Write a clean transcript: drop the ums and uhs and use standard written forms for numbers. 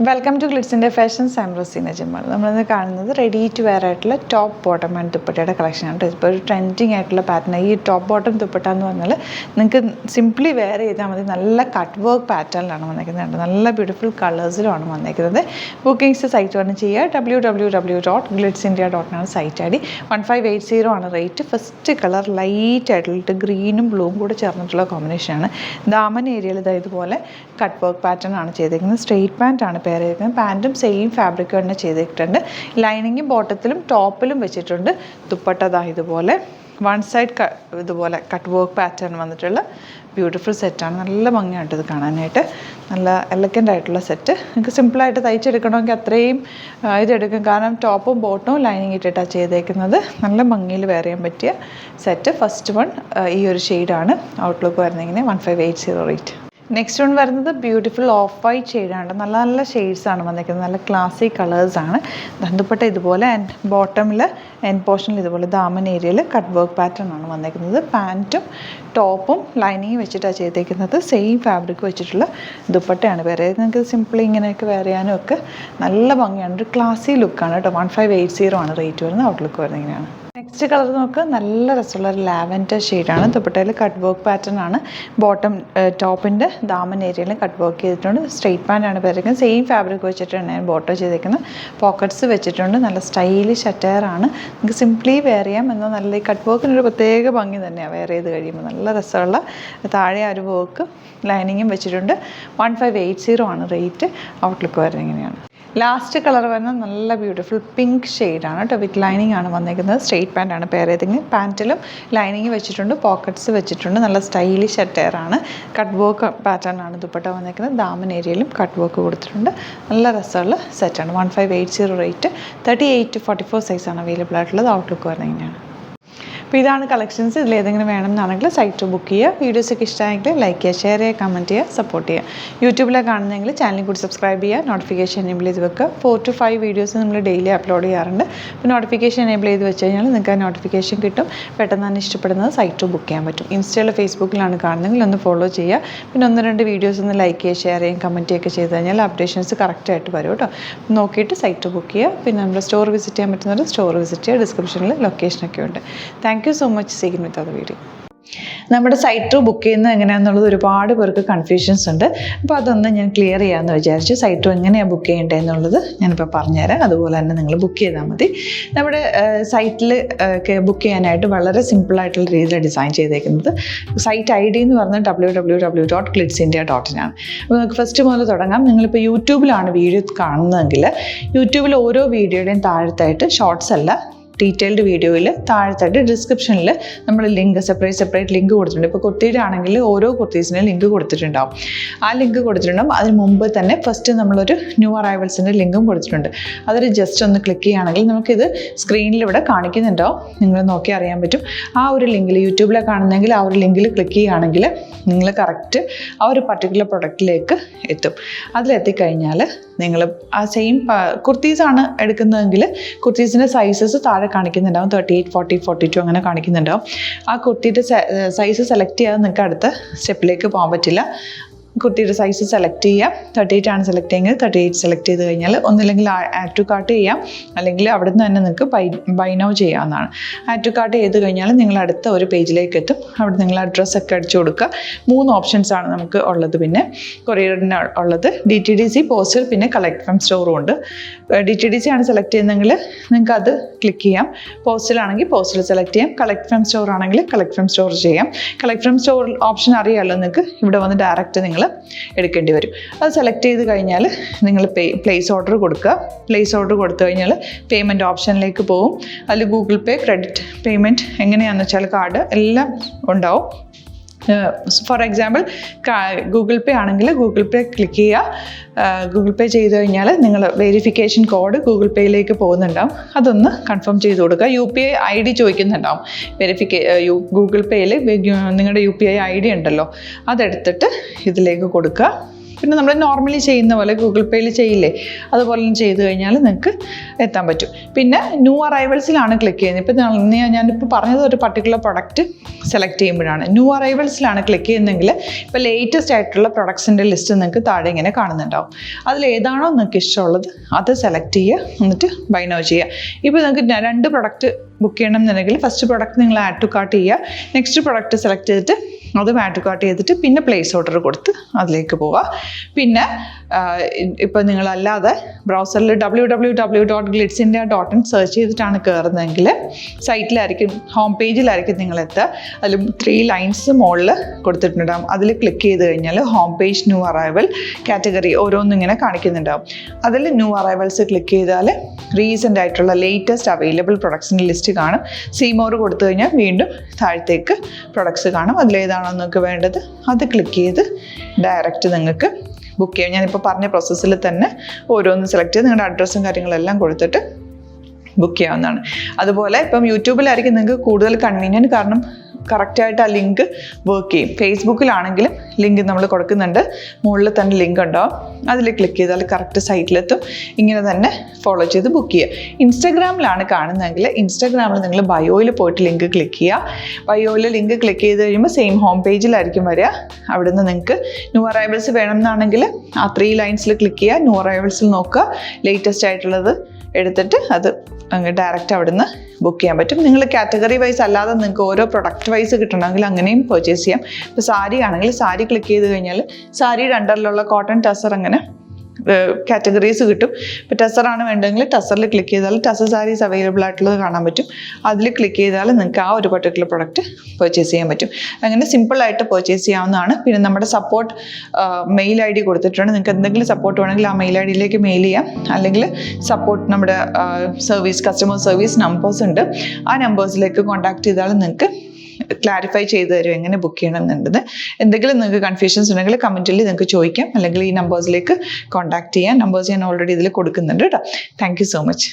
Welcome to ഗ്ലിറ്റ്സിൻ്റെ ഫാഷൻസ്. I am Razeena Jamal. നമ്മളിന്ന് കാണുന്നത് റെഡി ടു വെയർ ആയിട്ടുള്ള ടോപ്പ് ബോട്ടം ആൻഡ് ദുപ്പട്ടയുടെ കളക്ഷനാണ്. ഇപ്പോൾ ഒരു ട്രെൻഡിങ് ആയിട്ടുള്ള പാറ്റേൺ. ഈ ടോപ്പ് ബോട്ടം ദുപ്പട്ട എന്ന് പറഞ്ഞാൽ നിങ്ങൾക്ക് സിംപ്ലി വെയർ ചെയ്താൽ മതി. നല്ല കട്ട് വർക്ക് പാറ്റേണിലാണ് വന്നേക്കുന്നത്. നല്ല ബ്യൂട്ടിഫുൾ കളേഴ്സിലുമാണ് വന്നേക്കുന്നത്. ബുക്കിംഗ്സ് സൈറ്റ് വന്ന് ചെയ്യുക. www.glitzindia.com site I D. 1580 ആണ് റേറ്റ്. ഫസ്റ്റ് കളർ ലൈറ്റ് ആയിട്ടുള്ള ഗ്രീനും ബ്ലൂവും കൂടെ ചേർന്നിട്ടുള്ള കോമ്പിനേഷനാണ്. ദാമൻ ഏരിയയിൽ ഇതുപോലെ കട്ട് വർക്ക് പാറ്റേൺ ആണ് ചെയ്തേക്കുന്നത്. സ്ട്രെയിറ്റ് പാൻറ്റ് ആണ് പേര് ചെയ്തിരിക്കുന്നത്. പാൻറ്റും സെയിം ഫാബ്രിക് തന്നെ ചെയ്തിട്ടുണ്ട്. ലൈനിങ്ങും ബോട്ടത്തിലും ടോപ്പിലും വെച്ചിട്ടുണ്ട്. ദുപ്പട്ട ഇതുപോലെ വൺ സൈഡ് ഇതുപോലെ കട്ട് വർക്ക് പാറ്റേൺ വന്നിട്ടുള്ള ബ്യൂട്ടിഫുൾ സെറ്റാണ്. നല്ല ഭംഗിയായിട്ട് ഇത് കാണാനായിട്ട്. നല്ല എലഗൻ്റ് ആയിട്ടുള്ള സെറ്റ്. നിങ്ങൾക്ക് സിമ്പിളായിട്ട് തയ്ച്ചെടുക്കണമെങ്കിൽ അത്രയും ഇതെടുക്കും. കാരണം ടോപ്പും ബോട്ടവും ലൈനിങ് ഇട്ടിട്ടാണ് ചെയ്തേക്കുന്നത്. നല്ല ഭംഗിയിൽ വെയർ ചെയ്യാൻ പറ്റിയ സെറ്റ്. ഫസ്റ്റ് വൺ ഈ ഒരു ഷെയ്ഡാണ് ഔട്ട്ലുക്ക് വരുന്നതിങ്ങനെ. 1580 റേറ്റ്. നെക്സ്റ്റ് വൺ വരുന്നത് ബ്യൂട്ടിഫുൾ ഓഫ് വൈറ്റ് ഷെയ്ഡാണ്. നല്ല നല്ല ഷെയ്ഡ്സാണ് വന്നിരിക്കുന്നത്. നല്ല ക്ലാസി കളേഴ്സാണ്. ദുപ്പട്ട ഇതുപോലെ ആൻഡ് ബോട്ടമിൽ എൻഡ് പോർഷനിൽ ഇതുപോലെ ദാമൻ ഏരിയയിൽ കട്ട് വർക്ക് പാറ്റേൺ ആണ് വന്നിരിക്കുന്നത്. പാൻറ്റും ടോപ്പും ലൈനിങ് വെച്ചിട്ടാണ് ചെയ്തേക്കുന്നത്. സെയിം ഫാബ്രിക് വെച്ചിട്ടുള്ള ദുപ്പട്ടയാണ് വേറെ. നിങ്ങൾക്ക് സിമ്പിളി ഇങ്ങനെയൊക്കെ വെയർ ചെയ്യാനും ഒക്കെ നല്ല ഭംഗിയാണ്. ഒരു ക്ലാസി ലുക്കാണ് കേട്ടോ. 1580 ആണ് റേറ്റ് വരുന്നത്. ഔട്ട്ലുക്ക് വരുന്നത് ഇങ്ങനെയാണ്. നെക്സ്റ്റ് കളർ നോക്കുക. നല്ല രസമുള്ള ഒരു ലാവൻഡർ ഷെയ്ഡാണ്. ദുപ്പട്ടയിൽ കട്ട് വർക്ക് പാറ്റേൺ ആണ്. ബോട്ടം ടോപ്പിൻ്റെ ദാമൻ ഏരിയയിൽ കട്ട് വർക്ക് ചെയ്തിട്ടുണ്ട്. സ്ട്രെയിറ്റ് പാൻ്റ് ആണ് പേരിക്കുന്നത്. സെയിം ഫാബ്രിക് വെച്ചിട്ടാണ് ഞാൻ ബോട്ടം ചെയ്തേക്കുന്നത്. പോക്കറ്റ്സ് വെച്ചിട്ടുണ്ട്. നല്ല സ്റ്റൈലിഷ് അറ്റയറാണ്. നിങ്ങൾക്ക് സിംപ്ലി വെയർ ചെയ്യാം. എന്നാൽ നല്ല ഈ കട്ട് വർക്കിനൊരു പ്രത്യേക ഭംഗി തന്നെയാണ് വെയർ ചെയ്ത് കഴിയുമ്പോൾ. നല്ല രസമുള്ള താഴെ ഒരു വർക്ക് ലൈനിങ്ങും വെച്ചിട്ടുണ്ട്. 1580 ആണ് റേറ്റ്. ഔട്ട്ലുക്ക് വരുന്നത് ഇങ്ങനെയാണ്. ലാസ്റ്റ് കളർ വരുന്നത് നല്ല ബ്യൂട്ടിഫുൾ പിങ്ക് ഷെയ്ഡാണ് കേട്ടോ. വിത്ത് ലൈനിങ് ആണ് വന്നിരിക്കുന്നത്. സ്ട്രെയിറ്റ് പാൻ്റ് ആണ് പെയർ ചെയ്തെങ്കിൽ. പാൻറ്റിലും ലൈനിങ് വെച്ചിട്ടുണ്ട്. പോക്കറ്റ്സ് വെച്ചിട്ടുണ്ട്. നല്ല സ്റ്റൈലിഷ് അറ്റയറാണ്. കട്ട് വർക്ക് പാറ്റേൺ ആണ് ദുപ്പട്ട വന്നിരിക്കുന്നത്. ദാമൻ ഏരിയയിലും കട്ട് വർക്ക് കൊടുത്തിട്ടുണ്ട്. നല്ല രസമുള്ള സെറ്റാണ്. 1580 റേറ്റ്. 38 to 44 സൈസാണ് അവൈലബിൾ ആയിട്ടുള്ളത്. ഔട്ട്ലുക്ക് വരുന്നത് ഇങ്ങനെയാണ്. അപ്പോൾ ഇതാണ് കളക്ഷൻസ്. ഇതിലേതെങ്കിലും വേണമെന്നാണെങ്കിൽ സൈറ്റ് ബുക്ക് ചെയ്യുക. വീഡിയോസൊക്കെ ഇഷ്ടമായെങ്കിൽ ലൈക്ക് ചെയ്യുക, ഷെയർ ചെയ്യുക, കമൻറ്റ് ചെയ്യുക, സപ്പോർട്ട് ചെയ്യുക. യൂട്യൂബിലാണ് കാണുന്നതെങ്കിൽ ചാനലിൽ കൂടി സബ്സ്ക്രൈബ് ചെയ്യുക. നോട്ടിഫിക്കേഷൻ എനേബിൾ ചെയ്ത് വെക്കുക. 4 to 5 വീഡിയോസ് നമ്മൾ ഡെയിലി അപ്ലോഡ് ചെയ്യാറുണ്ട്. അപ്പോൾ നോട്ടിഫിക്കേഷൻ എനേബിൾ ചെയ്ത് വെച്ച് കഴിഞ്ഞാൽ നിങ്ങൾക്ക് ആ നോട്ടിഫിക്കേഷൻ കിട്ടും. പെട്ടെന്ന് തന്നെ ഇഷ്ടപ്പെടുന്നത് സൈറ്റ് ബുക്ക് ചെയ്യാൻ പറ്റും. ഇൻസ്റ്റയിലോ ഫേസ്ബുക്കിലാണ് കാണുന്നതെങ്കിൽ ഒന്ന് ഫോളോ ചെയ്യുക. പിന്നെ 1-2 വീഡിയോസ് ഒന്ന് ലൈക്ക് ചെയ്യുക, ഷെയർ ചെയ്യുക, കമൻറ്റ് ചെയ്യുക ചെയ്ത് കഴിഞ്ഞാൽ അപ്ഡേഷൻസ് കറക്റ്റായിട്ട് വരും കേട്ടോ. നോക്കിയിട്ട് സൈറ്റ് ബുക്ക് ചെയ്യുക. പിന്നെ നമ്മുടെ സ്റ്റോർ വിസിറ്റ് ചെയ്യാൻ പറ്റുന്നത് സ്റ്റോർ വിസിറ്റ് ചെയ്യുക. ഡിസ്ക്രിപ്ഷനിൽ ലൊക്കേഷനൊക്കെ ഉണ്ട്. Thank you so much. Seeking with അത് വീഡിയോ. നമ്മുടെ സൈറ്റ് ബുക്ക് ചെയ്യുന്നത് എങ്ങനെയാണെന്നുള്ളത് ഒരുപാട് പേർക്ക് കൺഫ്യൂഷൻസ് ഉണ്ട്. അപ്പോൾ അതൊന്ന് ഞാൻ ക്ലിയർ ചെയ്യാമെന്ന് വിചാരിച്ചു. സൈറ്റ് എങ്ങനെയാണ് ബുക്ക് ചെയ്യേണ്ടത് എന്നുള്ളത് ഞാനിപ്പോൾ പറഞ്ഞുതരാം. അതുപോലെ തന്നെ നിങ്ങൾ ബുക്ക് ചെയ്താൽ മതി. നമ്മുടെ സൈറ്റിൽ ബുക്ക് ചെയ്യാനായിട്ട് വളരെ സിമ്പിളായിട്ടുള്ള രീതിയിൽ ഡിസൈൻ ചെയ്തേക്കുന്നത്. സൈറ്റ് ഐ ഡി എന്ന് പറഞ്ഞാൽ www.glitzindia.in ആണ്. അപ്പോൾ നമുക്ക് ഫസ്റ്റ് മുതൽ തുടങ്ങാം. നിങ്ങളിപ്പോൾ യൂട്യൂബിലാണ് വീഡിയോ കാണുന്നതെങ്കിൽ യൂട്യൂബിൽ ഓരോ വീഡിയോയുടെയും താഴത്തായിട്ട് ഷോർട്സ് അല്ല, ഡീറ്റെയിൽഡ് വീഡിയോയിൽ താഴത്തായിട്ട് ഡിസ്ക്രിപ്ഷനിൽ നമ്മൾ ലിങ്ക് സെപ്പറേറ്റ് ലിങ്ക് കൊടുത്തിട്ടുണ്ട്. ഇപ്പോൾ കുർത്തിയുടെ ആണെങ്കിൽ ഓരോ കുർത്തീസിനും ലിങ്ക് കൊടുത്തിട്ടുണ്ടാവും. ആ ലിങ്ക് കൊടുത്തിട്ടുണ്ടാവും. അതിന് മുമ്പ് തന്നെ ഫസ്റ്റ് നമ്മളൊരു ന്യൂ അറൈവൽസിൻ്റെ ലിങ്കും കൊടുത്തിട്ടുണ്ട്. അതൊരു ജസ്റ്റ് ഒന്ന് ക്ലിക്ക് ചെയ്യുകയാണെങ്കിൽ നമുക്കിത് സ്ക്രീനിൽ ഇവിടെ കാണിക്കുന്നുണ്ടാവും. നിങ്ങൾ നോക്കി അറിയാൻ പറ്റും. ആ ഒരു ലിങ്കിൽ യൂട്യൂബിലെ കാണുന്നെങ്കിൽ ആ ഒരു ലിങ്കിൽ ക്ലിക്ക് ചെയ്യുകയാണെങ്കിൽ നിങ്ങൾ കറക്റ്റ് ആ ഒരു പർട്ടിക്കുലർ പ്രൊഡക്റ്റിലേക്ക് എത്തും. അതിലെത്തിക്കഴിഞ്ഞാൽ നിങ്ങൾ ആ സെയിം കുർത്തീസാണ് എടുക്കുന്നതെങ്കിൽ കുർത്തീസിൻ്റെ സൈസസ് താഴെ കാണിക്കുന്നുണ്ടാവും. 38, 40, 42 അങ്ങനെ കാണിക്കുന്നുണ്ടാവും. ആ കുർത്തിയുടെ സൈസ് സെലക്ട് ചെയ്യാതെ നിങ്ങൾക്ക് അടുത്ത സ്റ്റെപ്പിലേക്ക് പോകാൻ പറ്റില്ല. കുർത്തിയുടെ സൈസ് സെലക്ട് ചെയ്യാം. 38 ആണ് സെലക്ട് ചെയ്യുന്നത്. 38 സെലക്ട് ചെയ്ത് കഴിഞ്ഞാൽ ഒന്നില്ലെങ്കിൽ ആഡ് ടു കാർട്ട് ചെയ്യാം, അല്ലെങ്കിൽ അവിടെ നിന്ന് തന്നെ നിങ്ങൾക്ക് ബൈ നൗ ചെയ്യാവുന്നതാണ്. ആഡ് ടു കാർട്ട് ചെയ്ത് കഴിഞ്ഞാൽ നിങ്ങൾ അടുത്ത ഒരു പേജിലേക്ക് എത്തും. അവിടെ നിങ്ങൾ അഡ്രസ്സൊക്കെ അടിച്ചു കൊടുക്കുക. 3 ഓപ്ഷൻസാണ് നമുക്ക് ഉള്ളത്. പിന്നെ കൊറിയറിന് ഉള്ളത് DTDC, പോസ്റ്റൽ, പിന്നെ കളക്ട് ഫ്രം സ്റ്റോറും ഉണ്ട്. DTDC ആണ് സെലക്ട് ചെയ്യുന്നതെങ്കിൽ നിങ്ങൾക്ക് അത് ക്ലിക്ക് ചെയ്യാം. പോസ്റ്റലാണെങ്കിൽ പോസ്റ്റൽ സെലക്ട് ചെയ്യാം. കളക്ട് ഫ്രം സ്റ്റോർ ആണെങ്കിൽ കളക്ട് ഫ്രം സ്റ്റോർ ചെയ്യാം. കളക്ട് ഫ്രം സ്റ്റോർ ഓപ്ഷൻ അറിയാമല്ലോ നിങ്ങൾക്ക്. ഇവിടെ വന്ന് ഡയറക്റ്റ് നിങ്ങൾ എടുക്കേണ്ടി വരും. അത് സെലക്ട് ചെയ്ത് കഴിഞ്ഞാൽ നിങ്ങൾ പ്ലേസ് ഓർഡർ കൊടുക്കുക. പ്ലേസ് ഓർഡർ കൊടുത്തു കഴിഞ്ഞാൽ പേയ്മെൻറ്റ് ഓപ്ഷനിലേക്ക് പോകും. അതിൽ ഗൂഗിൾ പേ, ക്രെഡിറ്റ് പേയ്മെൻറ്റ് എങ്ങനെയാണെന്ന് വെച്ചാൽ കാർഡ് എല്ലാം ഉണ്ടാവും. ഫോർ എക്സാമ്പിൾ ഗൂഗിൾ പേ ആണെങ്കിൽ ഗൂഗിൾ പേ ക്ലിക്ക് ചെയ്യുക. ഗൂഗിൾ പേ ചെയ്ത് കഴിഞ്ഞാൽ നിങ്ങൾ വെരിഫിക്കേഷൻ കോഡ് ഗൂഗിൾ പേയിലേക്ക് പോകുന്നുണ്ടാവും. അതൊന്ന് കൺഫേം ചെയ്ത് കൊടുക്കുക. UPI ID ചോദിക്കുന്നുണ്ടാവും. ഗൂഗിൾ പേയിൽ നിങ്ങളുടെ UPI ID ഉണ്ടല്ലോ, അതെടുത്തിട്ട് ഇതിലേക്ക് കൊടുക്കുക. പിന്നെ നമ്മൾ നോർമലി ചെയ്യുന്ന പോലെ ഗൂഗിൾ പേയിൽ ചെയ്യില്ലേ, അതുപോലെ ചെയ്ത് കഴിഞ്ഞാൽ നിങ്ങൾക്ക് എത്താൻ പറ്റും. പിന്നെ ന്യൂ അറൈവൽസിലാണ് ക്ലിക്ക് ചെയ്യുന്നത്. ഇപ്പം ഞാനിപ്പോൾ പറഞ്ഞത് ഒരു പർട്ടിക്കുലർ പ്രൊഡക്റ്റ് സെലക്ട് ചെയ്യുമ്പോഴാണ്. ന്യൂ അറൈവൽസിലാണ് ക്ലിക്ക് ചെയ്യുന്നതെങ്കിൽ ഇപ്പോൾ ലേറ്റസ്റ്റ് ആയിട്ടുള്ള പ്രൊഡക്ട്സിൻ്റെ ലിസ്റ്റ് നിങ്ങൾക്ക് താഴെ ഇങ്ങനെ കാണുന്നുണ്ടാവും. അതിൽ ഏതാണോ നിങ്ങൾക്ക് ഇഷ്ടമുള്ളത് അത് സെലക്ട് ചെയ്യുക, എന്നിട്ട് ബൈ നൗ ചെയ്യുക. ഇപ്പോൾ നിങ്ങൾക്ക് 2 പ്രൊഡക്റ്റ് ബുക്ക് ചെയ്യണം എന്നുണ്ടെങ്കിൽ ഫസ്റ്റ് പ്രൊഡക്റ്റ് നിങ്ങൾ ആഡ് ടു കാർട്ട് ചെയ്യുക, നെക്സ്റ്റ് പ്രൊഡക്റ്റ് സെലക്ട് ചെയ്തിട്ട് അതും ആഡ് ടു കാർട്ട് ചെയ്തിട്ട് പിന്നെ പ്ലേസ് ഓർഡർ കൊടുത്ത് അതിലേക്ക് പോവുക. പിന്നെ ഇപ്പോൾ നിങ്ങളല്ലാതെ ബ്രൗസറിൽ www.glitzindia.in സെർച്ച് ചെയ്തിട്ടാണ് കയറുന്നതെങ്കിൽ സൈറ്റിലായിരിക്കും, ഹോം പേജിലായിരിക്കും നിങ്ങളെത്തുക. അതിൽ 3 ലൈൻസ് മുകളിൽ കൊടുത്തിട്ടുണ്ടാകും. അതിൽ ക്ലിക്ക് ചെയ്ത് കഴിഞ്ഞാൽ home page, new arrival, category ഓരോന്നും ഇങ്ങനെ കാണിക്കുന്നുണ്ടാവും. അതിൽ ന്യൂ അറൈവൽസ് ക്ലിക്ക് ചെയ്താൽ റീസെൻ്റ് ആയിട്ടുള്ള ലേറ്റസ്റ്റ് അവൈലബിൾ പ്രൊഡക്ട്സിൻ്റെ ലിസ്റ്റ് കാണും. സീമോർ കൊടുത്തു കഴിഞ്ഞാൽ വീണ്ടും താഴത്തേക്ക് പ്രൊഡക്ട്സ് കാണും. അതിലേതാണോ നിങ്ങൾക്ക് വേണ്ടത് അത് ക്ലിക്ക് ചെയ്ത് ഡയറക്റ്റ് നിങ്ങൾക്ക് ബുക്ക് ചെയ്യാം. ഞാനിപ്പോൾ പറഞ്ഞ പ്രോസസ്സിൽ തന്നെ ഓരോന്ന് സെലക്ട് ചെയ്ത് നിങ്ങളുടെ അഡ്രസ്സും കാര്യങ്ങളെല്ലാം കൊടുത്തിട്ട് ബുക്ക് ചെയ്യാവുന്നതാണ്. അതുപോലെ ഇപ്പം യൂട്യൂബിലായിരിക്കും നിങ്ങൾക്ക് കൂടുതൽ കൺവീനിയൻറ്റ്, കാരണം കറക്റ്റായിട്ട് ആ ലിങ്ക് വർക്ക് ചെയ്യും. ഫേസ്ബുക്കിലാണെങ്കിലും ലിങ്ക് നമ്മൾ കൊടുക്കുന്നുണ്ട്, മുകളിൽ തന്നെ ലിങ്ക് ഉണ്ടാവും. അതിൽ ക്ലിക്ക് ചെയ്താൽ കറക്റ്റ് സൈറ്റിലെത്തും. ഇങ്ങനെ തന്നെ ഫോളോ ചെയ്ത് ബുക്ക് ചെയ്യുക. ഇൻസ്റ്റാഗ്രാമിലാണ് കാണുന്നതെങ്കിൽ ഇൻസ്റ്റാഗ്രാമിൽ നിങ്ങൾ ബയോയിൽ പോയിട്ട് ലിങ്ക് ക്ലിക്ക് ചെയ്യുക. ബയോയിൽ ലിങ്ക് ക്ലിക്ക് ചെയ്ത് കഴിയുമ്പോൾ സെയിം ഹോം പേജിലായിരിക്കും വരിക. അവിടുന്ന് നിങ്ങൾക്ക് ന്യൂ അറൈവൽസ് വേണമെന്നാണെങ്കിൽ ആ 3 ലൈൻസിൽ ക്ലിക്ക് ചെയ്യുക, ന്യൂ അറൈവൽസിൽ നോക്കുക, ലേറ്റസ്റ്റ് ആയിട്ടുള്ളത് എടുത്തിട്ട് അത് അങ്ങ് ഡയറക്റ്റ് അവിടുന്ന് ബുക്ക് ചെയ്യാൻ പറ്റും. നിങ്ങൾ കാറ്റഗറി വൈസ് അല്ലാതെ നിങ്ങൾക്ക് ഓരോ പ്രൊഡക്റ്റ് വൈസ് കിട്ടണമെങ്കിൽ അങ്ങനെയും പർച്ചേസ് ചെയ്യാം. ഇപ്പോൾ സാരി ആണെങ്കിൽ സാരി ക്ലിക്ക് ചെയ്ത് കഴിഞ്ഞാൽ സാരിയുടെ അണ്ടറിലുള്ള കോട്ടൺ ടസർ അങ്ങനെ കാറ്റഗറീസ് കിട്ടും. ഇപ്പോൾ ടസറാണ് വേണ്ടതെങ്കിൽ ടസറിൽ ക്ലിക്ക് ചെയ്താൽ ടസർ സാരീസ് അവൈലബിൾ ആയിട്ടുള്ളത് കാണാൻ പറ്റും. അതിൽ ക്ലിക്ക് ചെയ്താൽ നിങ്ങൾക്ക് ആ ഒരു പർട്ടിക്കുലർ പ്രൊഡക്റ്റ് പർച്ചേസ് ചെയ്യാൻ പറ്റും. അങ്ങനെ സിമ്പിളായിട്ട് പർച്ചേസ് ചെയ്യാവുന്നതാണ്. പിന്നെ നമ്മുടെ സപ്പോർട്ട് മെയിൽ ID കൊടുത്തിട്ടുണ്ട്. നിങ്ങൾക്ക് എന്തെങ്കിലും സപ്പോർട്ട് വേണമെങ്കിൽ ആ മെയിൽ IDയിലേക്ക് മെയിൽ ചെയ്യാം. അല്ലെങ്കിൽ സപ്പോർട്ട് നമ്മുടെ കസ്റ്റമർ സർവീസ് നമ്പേഴ്സ് ഉണ്ട്, ആ നമ്പേഴ്സിലേക്ക് കോൺടാക്ട് ചെയ്താൽ നിങ്ങൾക്ക് ക്ലാരിഫൈ ചെയ്ത് തരും എങ്ങനെ ബുക്ക് ചെയ്യണം എന്നുള്ളത്. എന്തെങ്കിലും നിങ്ങൾക്ക് കൺഫ്യൂഷൻസ് ഉണ്ടെങ്കിൽ കമൻറ്റിൽ നിങ്ങൾക്ക് ചോദിക്കാം, അല്ലെങ്കിൽ ഈ നമ്പേഴ്സിലേക്ക് കോൺടാക്ട് ചെയ്യാം. നമ്പേഴ്സ് ഞാൻ ഓൾറെഡി ഇതിൽ കൊടുക്കുന്നുണ്ട് കേട്ടോ. Thank you so much.